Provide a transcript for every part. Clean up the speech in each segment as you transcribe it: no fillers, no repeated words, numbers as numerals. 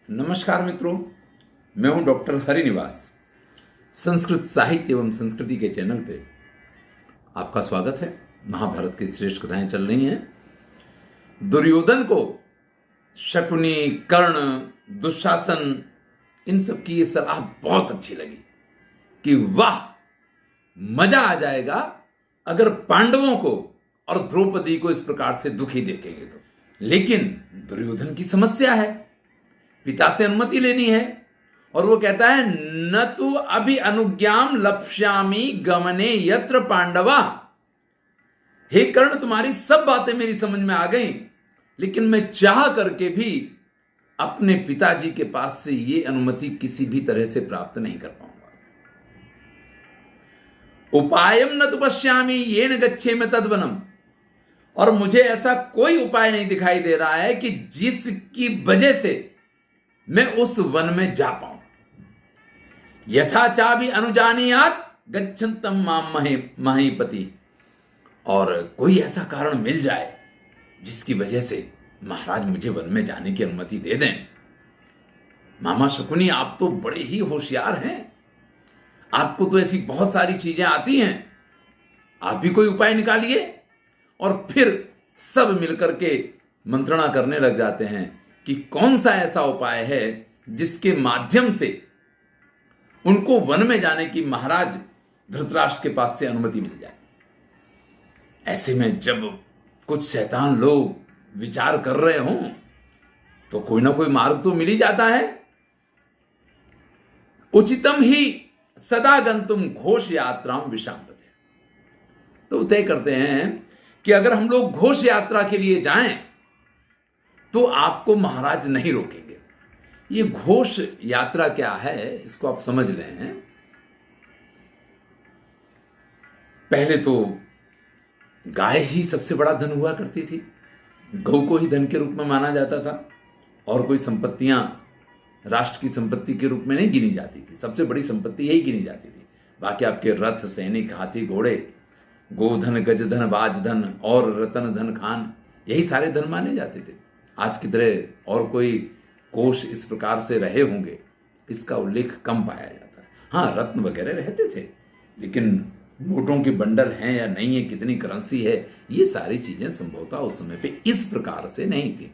नमस्कार मित्रों, मैं हूं डॉक्टर हरिनिवास। संस्कृत साहित्य एवं संस्कृति के चैनल पे आपका स्वागत है। महाभारत की श्रेष्ठ कथाएं चल रही हैं। दुर्योधन को शकुनी, कर्ण, दुशासन, इन सब की ये सलाह बहुत अच्छी लगी कि वाह, मजा आ जाएगा अगर पांडवों को और द्रौपदी को इस प्रकार से दुखी देखेंगे तो। लेकिन दुर्योधन की समस्या है, पिता से अनुमति लेनी है और वो कहता है न तु अभि अनुज्ञाम लप्स्यामि गमने यत्र पांडवा। हे कर्ण, तुम्हारी सब बातें मेरी समझ में आ गई, लेकिन मैं चाह करके भी अपने पिताजी के पास से ये अनुमति किसी भी तरह से प्राप्त नहीं कर पाऊंगा। उपायम न तु पश्यामि येन गच्छेम तद्वनम। और मुझे ऐसा कोई उपाय नहीं दिखाई दे रहा है कि जिसकी वजह से मैं उस वन में जा पाऊं। यथा चाभि अनुजानीयात गच्छन्तम माम महीपति। और कोई ऐसा कारण मिल जाए जिसकी वजह से महाराज मुझे वन में जाने की अनुमति दे दें। मामा शकुनी, आप तो बड़े ही होशियार हैं, आपको तो ऐसी बहुत सारी चीजें आती हैं, आप भी कोई उपाय निकालिए। और फिर सब मिलकर के मंत्रणा करने लग जाते हैं कि कौन सा ऐसा उपाय है जिसके माध्यम से उनको वन में जाने की महाराज धृतराष्ट्र के पास से अनुमति मिल जाए। ऐसे में जब कुछ शैतान लोग विचार कर रहे हों तो कोई ना कोई मार्ग तो मिल ही जाता है। उचितम ही सदा गंतुम घोष यात्राम विशांपते। तो तय करते हैं कि अगर हम लोग घोष यात्रा के लिए जाएं तो आपको महाराज नहीं रोकेंगे। ये घोष यात्रा क्या है, इसको आप समझ लें। पहले तो गाय ही सबसे बड़ा धन हुआ करती थी, गौ को ही धन के रूप में माना जाता था और कोई संपत्तियां राष्ट्र की संपत्ति के रूप में नहीं गिनी जाती थी। सबसे बड़ी संपत्ति यही गिनी जाती थी। बाकी आपके रथ, सैनिक, हाथी, घोड़े, गोधन, गजधन, बाजधन और रतन धन खान, यही सारे धन माने जाते थे। आज की तरह और कोई कोष इस प्रकार से रहे होंगे, इसका उल्लेख कम पाया जाता है। हाँ, रत्न वगैरह रहते थे, लेकिन नोटों के बंडल हैं या नहीं है, कितनी करेंसी है, ये सारी चीजें संभवतः उस समय पे इस प्रकार से नहीं थी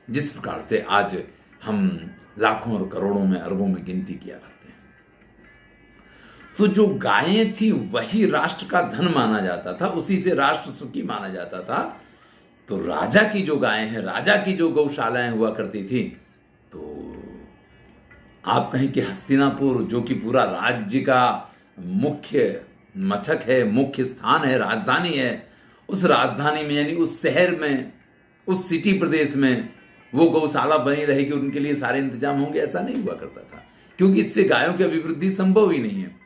जिस प्रकार से आज हम लाखों और करोड़ों में, अरबों में गिनती किया करते हैं। तो जो गायें थी वही राष्ट्र का धन माना जाता था, उसी से राष्ट्र सुखी माना जाता था। तो राजा की जो गायें हैं, राजा की जो गौशालाएं हुआ करती थी, तो आप कहें कि हस्तिनापुर, जो कि पूरा राज्य का मुख्य मथक है, मुख्य स्थान है, राजधानी है, उस राजधानी में यानी उस शहर में, उस सिटी प्रदेश में वो गौशाला बनी रहेगी, उनके लिए सारे इंतजाम होंगे, ऐसा नहीं हुआ करता था। क्योंकि इससे गायों की अभिवृद्धि संभव ही नहीं है।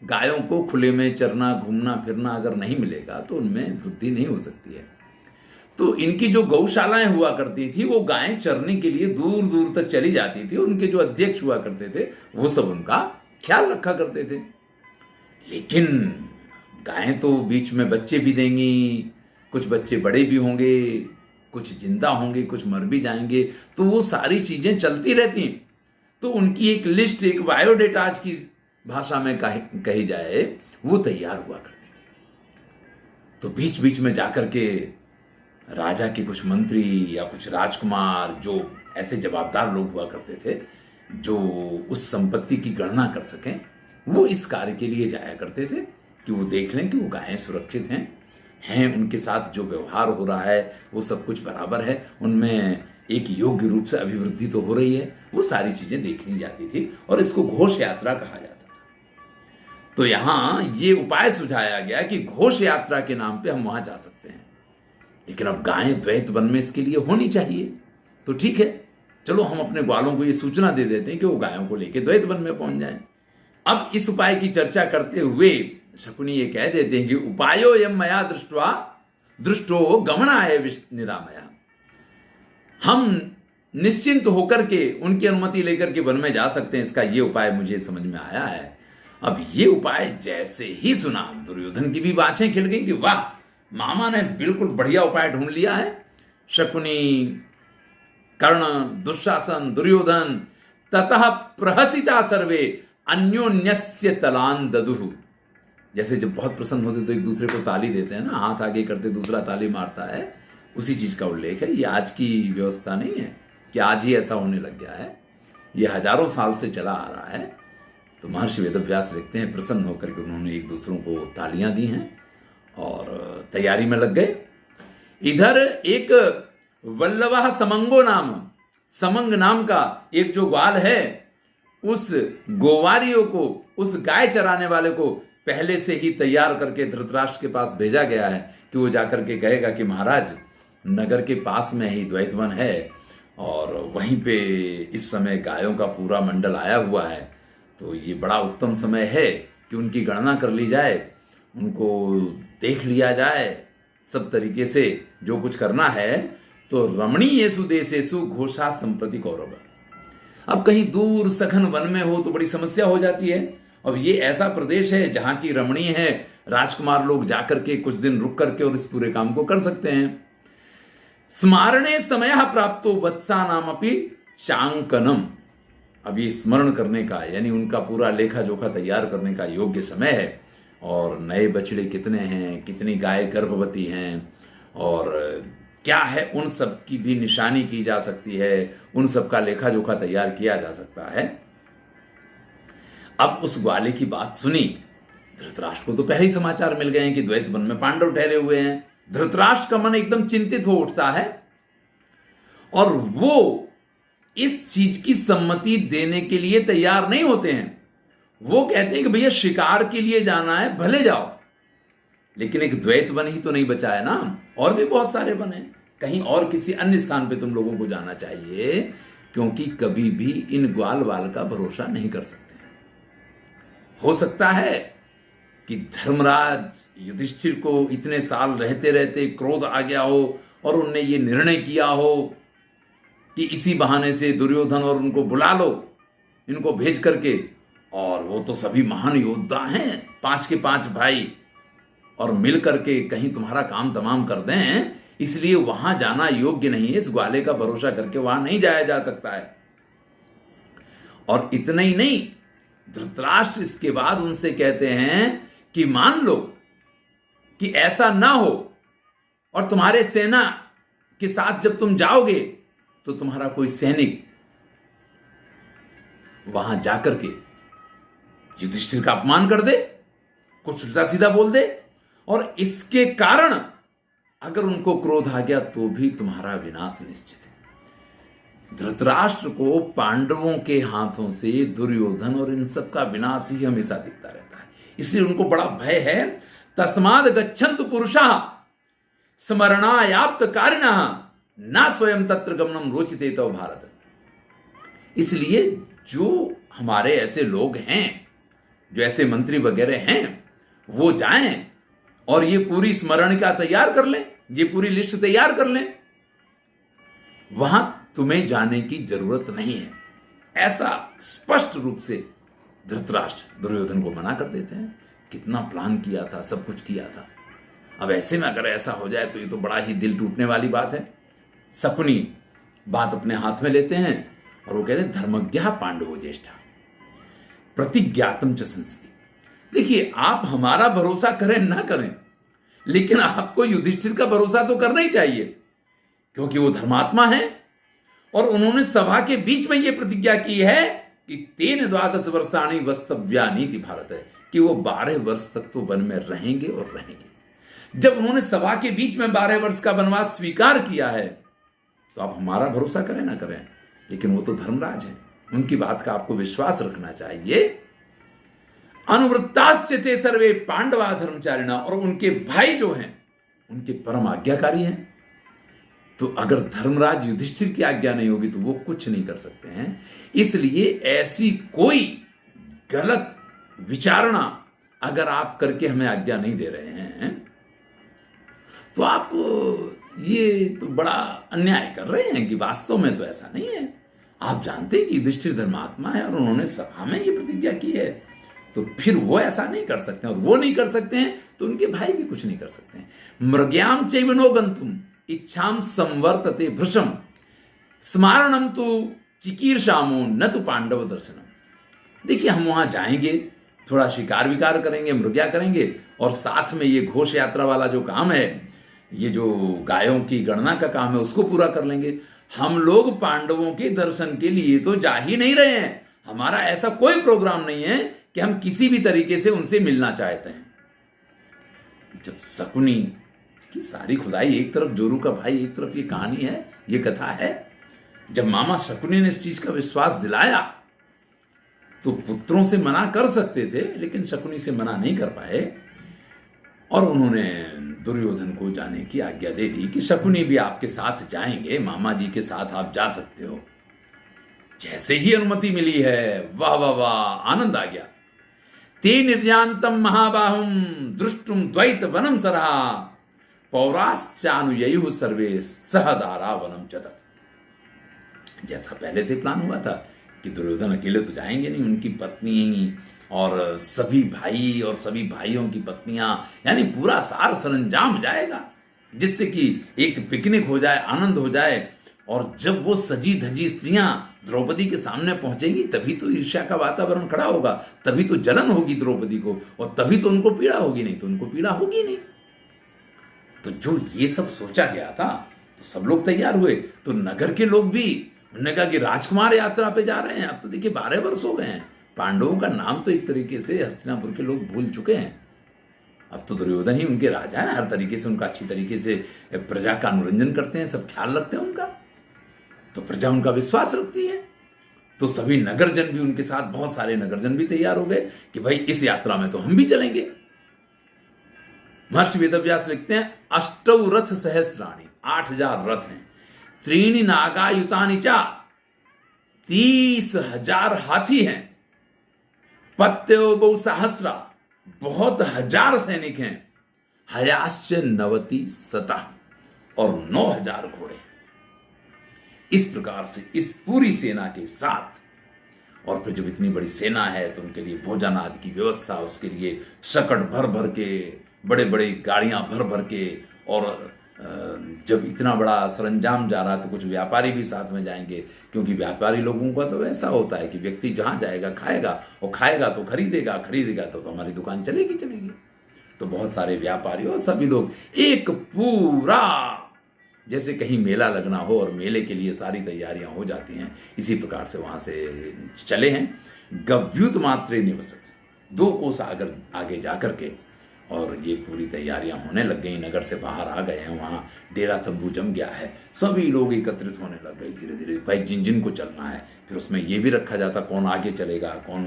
गायों को खुले में चरना, घूमना फिरना अगर नहीं मिलेगा तो उनमें वृद्धि नहीं हो सकती है। तो इनकी जो गौशालाएं हुआ करती थी, वो गायें चरने के लिए दूर दूर तक चली जाती थी। उनके जो अध्यक्ष हुआ करते थे वो सब उनका ख्याल रखा करते थे। लेकिन गायें तो बीच में बच्चे भी देंगी, कुछ बच्चे बड़े भी होंगे, कुछ जिंदा होंगे, कुछ मर भी जाएंगे, तो वो सारी चीजें चलती रहती। तो उनकी एक लिस्ट, एक बायोडेटा आज की भाषा में कही जाए, वो तैयार हुआ करती थी। तो बीच बीच में जाकर के राजा के कुछ मंत्री या कुछ राजकुमार, जो ऐसे जवाबदार लोग हुआ करते थे जो उस संपत्ति की गणना कर सकें, वो इस कार्य के लिए जाया करते थे कि वो देख लें कि वो गायें सुरक्षित हैं, उनके साथ जो व्यवहार हो रहा है वो सब कुछ बराबर है, उनमें एक योग्य रूप से अभिवृद्धि तो हो रही है। वो सारी चीजें देखनी जाती थी और इसको घोष यात्रा कहा जाता था। तो यहां ये उपाय सुझाया गया कि घोष यात्रा के नाम पे हम वहां जा सकते हैं। लेकिन अब गायें द्वैत वन में इसके लिए होनी चाहिए। तो ठीक है, चलो हम अपने ग्वालों को ये सूचना दे देते हैं कि वो गायों को लेके द्वैत वन में पहुंच जाएं। अब इस उपाय की चर्चा करते हुए शकुनी ये कह देते हैं कि उपायो यम मया दृष्टो गमनाय निरामया। हम निश्चिंत होकर के उनकी अनुमति लेकर के वन में जा सकते हैं, इसका ये उपाय मुझे समझ में आया है। अब ये उपाय जैसे ही सुना, दुर्योधन की भी बाछें खिल गई कि वाह, मामा ने बिल्कुल बढ़िया उपाय ढूंढ लिया है। शकुनी, कर्ण, दुशासन, दुर्योधन ततः प्रहसिता सर्वे अन्योन्यस्य तलान ददुः। जैसे जब बहुत प्रसन्न होते तो एक दूसरे को ताली देते हैं ना, हाथ आगे करते दूसरा ताली मारता है, उसी चीज का उल्लेख है। ये आज की व्यवस्था नहीं है कि आज ही ऐसा होने लग गया है, ये हजारों साल से चला आ रहा है। तो महर्षि वेदव्यास लिखते हैं प्रसन्न होकर के उन्होंने एक दूसरों को तालियां दी हैं और तैयारी में लग गए। इधर एक वल्लभा समंगो नाम, समंग नाम का एक जो ग्वाल है, उस गोवारियों को, उस गाय चराने वाले को पहले से ही तैयार करके धृतराष्ट्र के पास भेजा गया है कि वो जाकर के कहेगा कि महाराज नगर के पास में ही द्वैतवन है और वहीं पे इस समय गायों का पूरा मंडल आया हुआ है, तो ये बड़ा उत्तम समय है कि उनकी गणना कर ली जाए, उनको देख लिया जाए सब तरीके से जो कुछ करना है। तो रमणीयेषु देशेषु घोषा संप्रति कौरव। अब कहीं दूर सघन वन में हो तो बड़ी समस्या हो जाती है। अब ये ऐसा प्रदेश है जहां की रमणीय है, राजकुमार लोग जाकर के कुछ दिन रुक करके और इस पूरे काम को कर सकते हैं। स्मारणे समय प्राप्तो वत्सा नाम अपनी शांकनम। अब ये स्मरण करने का यानी उनका पूरा लेखा जोखा तैयार करने का योग्य समय है। और नए बछड़े कितने हैं, कितनी गाय गर्भवती हैं और क्या है, उन सब की भी निशानी की जा सकती है, उन सब का लेखा जोखा तैयार किया जा सकता है। अब उस ग्वाले की बात सुनी, धृतराष्ट्र को तो पहले ही समाचार मिल गए हैं कि द्वैत वन में पांडव ठहरे हुए हैं। धृतराष्ट्र का मन एकदम चिंतित हो उठता है और वो इस चीज की सम्मति देने के लिए तैयार नहीं होते हैं। वो कहते हैं कि भैया शिकार के लिए जाना है, भले जाओ, लेकिन एक द्वैत वन ही तो नहीं बचा है ना, और भी बहुत सारे वन हैं, कहीं और किसी अन्य स्थान पे तुम लोगों को जाना चाहिए, क्योंकि कभी भी इन ग्वाल वाल का भरोसा नहीं कर सकते। हो सकता है कि धर्मराज युधिष्ठिर को इतने साल रहते रहते क्रोध आ गया हो और उनने ये निर्णय किया हो कि इसी बहाने से दुर्योधन और उनको बुला लो, इनको भेज करके, और वो तो सभी महान योद्धा हैं, 5 के 5 भाई, और मिल करके कहीं तुम्हारा काम तमाम कर दें, इसलिए वहां जाना योग्य नहीं है। इस ग्वाले का भरोसा करके वहां नहीं जाया जा सकता है। और इतना ही नहीं, धृतराष्ट्र इसके बाद उनसे कहते हैं कि मान लो कि ऐसा ना हो और तुम्हारे सेना के साथ जब तुम जाओगे तो तुम्हारा कोई सैनिक वहां जाकर के युधिष्ठिर का अपमान कर दे, कुछ उल्टा सीधा बोल दे, और इसके कारण अगर उनको क्रोध आ गया तो भी तुम्हारा विनाश निश्चित है। धृतराष्ट्र को पांडवों के हाथों से दुर्योधन और इन सब का विनाश ही हमेशा दिखता रहता है, इसलिए उनको बड़ा भय है। तस्माद गच्छन्तु पुरुषाः स्मरणायाप्त कारिणः ना स्वयं तत्र गमनम रोचते तो भारत। इसलिए जो हमारे ऐसे लोग हैं, जो ऐसे मंत्री वगैरह हैं, वो जाएं और ये पूरी स्मरण का तैयार कर लें, ये पूरी लिस्ट तैयार कर लें, वहां तुम्हें जाने की जरूरत नहीं है। ऐसा स्पष्ट रूप से धृतराष्ट्र दुर्योधन को मना कर देते हैं। कितना प्लान किया था, सब कुछ किया था। अब ऐसे में अगर ऐसा हो जाए तो ये तो बड़ा ही दिल टूटने वाली बात है। सपनी बात अपने हाथ में लेते हैं और वो कहते हैं धर्मज्ञ पांडवो ज्येष्ठा प्रतिज्ञातम च संसदि। देखिए, आप हमारा भरोसा करें ना करें, लेकिन आपको युधिष्ठिर का भरोसा तो करना ही चाहिए, क्योंकि वो धर्मात्मा है और उन्होंने सभा के बीच में यह प्रतिज्ञा की है कि 13 वर्षाणि वस्तव्यानीति भारत है, कि वो 12 वर्ष तक तो वन में रहेंगे और रहेंगे। जब उन्होंने सभा के बीच में 12 वर्ष का वनवास स्वीकार किया है तो आप हमारा भरोसा करें ना करें, लेकिन वो तो धर्मराज है, उनकी बात का आपको विश्वास रखना चाहिए। अनुवृत्ताश्चते सर्वे पांडवा धर्मचारिणा, और उनके भाई जो हैं उनके परम आज्ञाकारी हैं। तो अगर धर्मराज युधिष्ठिर की आज्ञा नहीं होगी तो वो कुछ नहीं कर सकते हैं। इसलिए ऐसी कोई गलत विचारणा अगर आप करके हमें आज्ञा नहीं दे रहे हैं तो आप ये तो बड़ा अन्याय कर रहे हैं कि वास्तव में तो ऐसा नहीं है। आप जानते हैं कि युधिष्ठिर धर्मात्मा है और उन्होंने सभा में ये प्रतिज्ञा की है, तो फिर वो ऐसा नहीं कर सकते हैं, और वो नहीं कर सकते हैं तो उनके भाई भी कुछ नहीं कर सकते हैं। मृग्याम चैव नो गंतुम इच्छाम संवर्तते भृशम स्मारणम तु चिकीर्षामो न तो पांडव दर्शनम। देखिए, हम वहां जाएंगे, थोड़ा शिकार विकार करेंगे, मृग्या करेंगे, और साथ में ये घोष यात्रा वाला जो काम है, ये जो गायों की गणना का काम है, उसको पूरा कर लेंगे। हम लोग पांडवों के दर्शन के लिए तो जा ही नहीं रहे हैं। हमारा ऐसा कोई प्रोग्राम नहीं है कि हम किसी भी तरीके से उनसे मिलना चाहते हैं। जब शकुनी की सारी खुदाई एक तरफ, जोरू का भाई एक तरफ, ये कहानी है, ये कथा है। जब मामा शकुनी ने इस चीज का विश्वास दिलाया तो पुत्रों से मना कर सकते थे, लेकिन शकुनी से मना नहीं कर पाए, और उन्होंने दुर्योधन को जाने की आज्ञा दे दी कि शकुनी भी आपके साथ जाएंगे, मामा जी के साथ आप जा सकते हो। जैसे ही अनुमति मिली है, वाह वाह वाह, आनंद आ गया। ते निर्यान्तम महाबाहुम दृष्टुम द्वैत वनम सरा पौराश्चानुययुः सर्वे सहदारा वनम चतत। जैसा पहले से प्लान हुआ था कि दुर्योधन अकेले तो जाएंगे नहीं, उनकी पत्नी और सभी भाई और सभी भाइयों की पत्नियां, यानी पूरा सार सरंजाम जाएगा, जिससे कि एक पिकनिक हो जाए, आनंद हो जाए। और जब वो सजी धजी स्त्रियां द्रौपदी के सामने पहुंचेंगी, तभी तो ईर्ष्या का वातावरण खड़ा होगा, तभी तो जलन होगी द्रौपदी को, और तभी तो उनको पीड़ा होगी, नहीं तो उनको पीड़ा होगी नहीं। तो जो ये सब सोचा गया था, तो सब लोग तैयार हुए। तो नगर के लोग भी, उन्होंने कहा कि राजकुमार यात्रा पे जा रहे हैं। अब तो देखिए 12 वर्ष हो गए हैं, पांडवों का नाम तो एक तरीके से हस्तिनापुर के लोग भूल चुके हैं। अब तो दुर्योधन ही उनके राजा हैं, हर तरीके से उनका अच्छी तरीके से प्रजा का अनुरंजन करते हैं, सब ख्याल रखते हैं उनका, तो प्रजा उनका विश्वास रखती है। तो सभी नगरजन भी उनके साथ, बहुत सारे नगरजन भी तैयार हो गए कि भाई इस यात्रा में तो हम भी चलेंगे। महर्षि वेदव्यास लिखते हैं, अष्टौ रथ सहस्राणी, 8000 रथ हैं, त्रीणि नागायुतानि चा, 30,000 हाथी हैं, पत्यो बहु सहस्रा, बहुत हजार सैनिक हैं, हयाश्च 90 सतः, और 9,000 घोड़े। इस प्रकार से इस पूरी सेना के साथ, और फिर जब इतनी बड़ी सेना है तो उनके लिए भोजन आदि की व्यवस्था, उसके लिए शकट भर भर के, बड़े बड़े गाड़ियां भर भर के, और जब इतना बड़ा सरंजाम जा रहा तो कुछ व्यापारी भी साथ में जाएंगे, क्योंकि व्यापारी लोगों का तो ऐसा होता है कि व्यक्ति जहां जाएगा खाएगा, और खाएगा तो खरीदेगा, खरीदेगा तो हमारी दुकान चलेगी चलेगी। तो बहुत सारे व्यापारी और सभी लोग एक पूरा, जैसे कहीं मेला लगना हो और मेले के लिए सारी तैयारियां हो जाती हैं, इसी प्रकार से वहां से चले हैं। गव्युत मात्रे निवसत, 2 कोस आगे जाकर के, और ये पूरी तैयारियां होने लग गई, नगर से बाहर आ गए हैं, वहां डेरा तंबू जम गया है, सभी लोग एकत्रित होने लग गए धीरे धीरे। भाई जिन जिन को चलना है, फिर उसमें ये भी रखा जाता कौन आगे चलेगा, कौन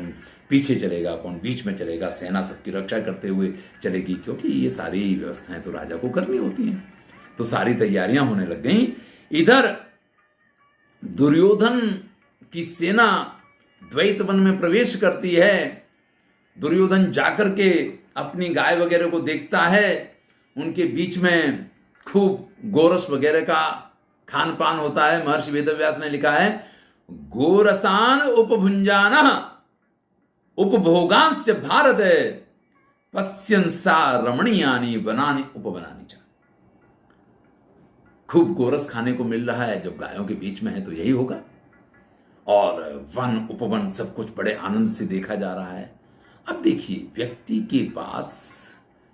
पीछे चलेगा, कौन बीच में चलेगा, सेना सबकी रक्षा करते हुए चलेगी, क्योंकि ये सारी व्यवस्थाएं तो राजा को करनी होती हैं। तो सारी तैयारियां होने लग गई। इधर दुर्योधन की सेना द्वैत वन में प्रवेश करती है। दुर्योधन जाकर के अपनी गाय वगैरह को देखता है, उनके बीच में खूब गोरस वगैरह का खान पान होता है। महर्षि वेदव्यास ने लिखा है, गोरसान उपभुंजाना उपभोगांश भारत पश्यंसा रमणीयानी बनानी उपबनानी चा। खूब गोरस खाने को मिल रहा है, जब गायों के बीच में है तो यही होगा, और वन उपवन सब कुछ बड़े आनंद से देखा जा रहा है। अब देखिए, व्यक्ति के पास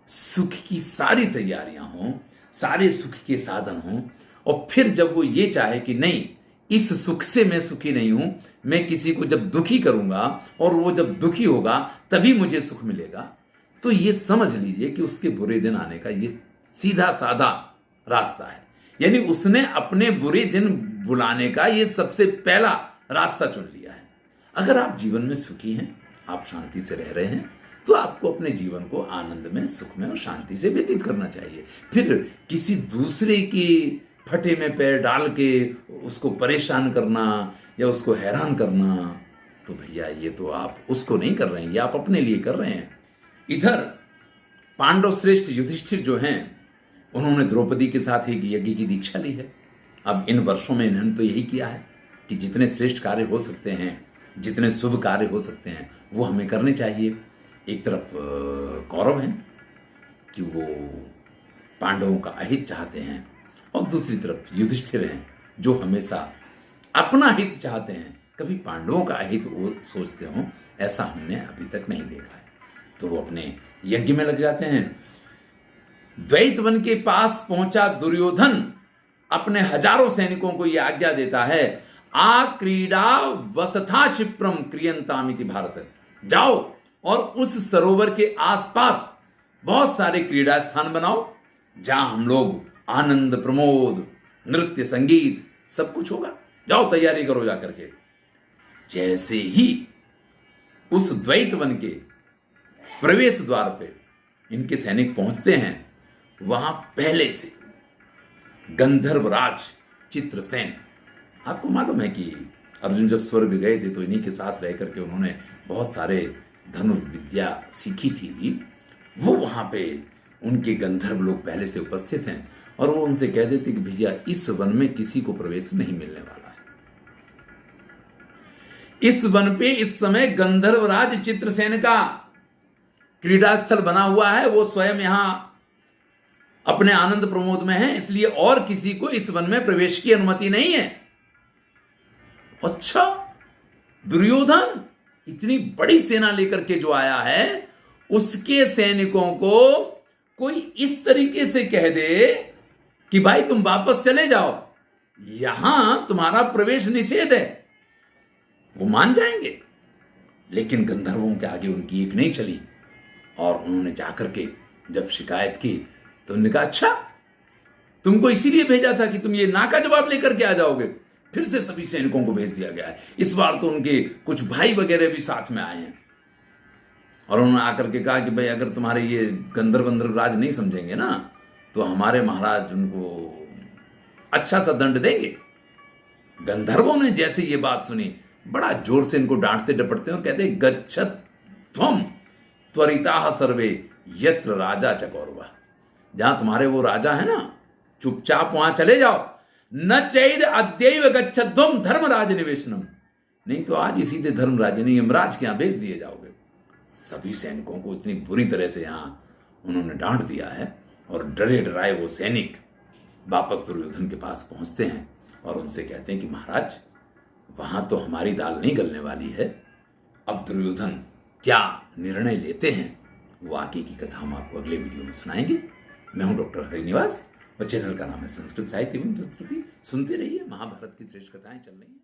सुख की सारी तैयारियां हों, सारे सुख के साधन हों, और फिर जब वो ये चाहे कि नहीं, इस सुख से मैं सुखी नहीं हूं, मैं किसी को जब दुखी करूंगा और वो जब दुखी होगा तभी मुझे सुख मिलेगा, तो ये समझ लीजिए कि उसके बुरे दिन आने का ये सीधा साधा रास्ता है। यानी उसने अपने बुरे दिन बुलाने का ये सबसे पहला रास्ता चुन लिया है। अगर आप जीवन में सुखी हैं, आप शांति से रह रहे हैं, तो आपको अपने जीवन को आनंद में, सुख में और शांति से व्यतीत करना चाहिए। फिर किसी दूसरे की फटे में पैर डाल के उसको परेशान करना या उसको हैरान करना, तो भैया ये तो आप उसको नहीं कर रहे हैं, ये आप अपने लिए कर रहे हैं। इधर पांडव श्रेष्ठ युधिष्ठिर जो हैं, उन्होंने द्रौपदी के साथ एक यज्ञ की दीक्षा ली है। अब इन वर्षों में इन्होंने तो यही किया है कि जितने श्रेष्ठ कार्य हो सकते हैं, जितने शुभ कार्य हो सकते हैं, वो हमें करने चाहिए। एक तरफ कौरव हैं कि वो पांडवों का अहित चाहते हैं, और दूसरी तरफ युधिष्ठिर हैं जो हमेशा अपना हित चाहते हैं, कभी पांडवों का हित वो सोचते हो, ऐसा हमने अभी तक नहीं देखा है। तो वो अपने यज्ञ में लग जाते हैं। द्वैत वन के पास पहुंचा दुर्योधन अपने हजारों सैनिकों को यह आज्ञा देता है, आ क्रीडा वसथा क्षिप्रम क्रियंतामिति भारत। जाओ और उस सरोवर के आसपास बहुत सारे क्रीड़ा स्थान बनाओ, जहां हम लोग आनंद प्रमोद नृत्य संगीत सब कुछ होगा। जाओ तैयारी करो जाकर के। जैसे ही उस द्वैत वन के प्रवेश द्वार पे इनके सैनिक पहुंचते हैं, वहां पहले से गंधर्वराज चित्रसेन, आपको मालूम है कि अर्जुन जब स्वर्ग गए थे तो इन्हीं के साथ रह करके उन्होंने बहुत सारे धनुर्विद्या सीखी थी। वो वहां पे उनके गंधर्व लोग पहले से उपस्थित हैं और वो उनसे कह देते कि भैया इस वन में किसी को प्रवेश नहीं मिलने वाला है। इस वन पे इस समय गंधर्वराज चित्रसेन का क्रीड़ा स्थल बना हुआ है, वो स्वयं यहां अपने आनंद प्रमोद में है, इसलिए और किसी को इस वन में प्रवेश की अनुमति नहीं है। अच्छा, दुर्योधन इतनी बड़ी सेना लेकर के जो आया है, उसके सैनिकों को कोई इस तरीके से कह दे कि भाई तुम वापस चले जाओ, यहां तुम्हारा प्रवेश निषेध है, वो मान जाएंगे। लेकिन गंधर्वों के आगे उनकी एक नहीं चली और उन्होंने जाकर के जब शिकायत की तो उन्होंने कहा, अच्छा तुमको इसीलिए भेजा था कि तुम ये ना का जवाब लेकर के आ जाओगे। फिर से सभी सैनिकों को भेज दिया गया है। इस बार तो उनके कुछ भाई वगैरह भी साथ में आए हैं और उन्होंने आकर के कहा कि भाई अगर तुम्हारे ये गंधर्व राज नहीं समझेंगे ना, तो हमारे महाराज उनको अच्छा सा दंड देंगे। गंधर्वों ने जैसे ये बात सुनी, बड़ा जोर से इनको डांटते डपटते और कहते, गच्छत त्वम त्वरिताः सर्वे यत्र राजा च कौरवा। जहां तुम्हारे वो राजा है ना, चुपचाप वहां चले जाओ। न चैद अद्यैव गच्छध्वम धर्मराज निवेशनम, नहीं तो आज इसी से धर्मराज नहीं यमराज के यहां भेज दिए जाओगे। सभी सैनिकों को इतनी बुरी तरह से यहां उन्होंने डांट दिया है और डरे डराए वो सैनिक वापस दुर्योधन के पास पहुंचते हैं और उनसे कहते हैं कि महाराज वहां तो हमारी दाल नहीं गलने वाली है। अब दुर्योधन क्या निर्णय लेते हैं, वो आगे की कथा हम आपको अगले वीडियो में सुनाएंगे। मैं हूं डॉक्टर हरिनिवास और चैनल का नाम है संस्कृत साहित्य एवं संस्कृति। सुनते रहिए, महाभारत की श्रेष्ठ कथाएं चल रही हैं।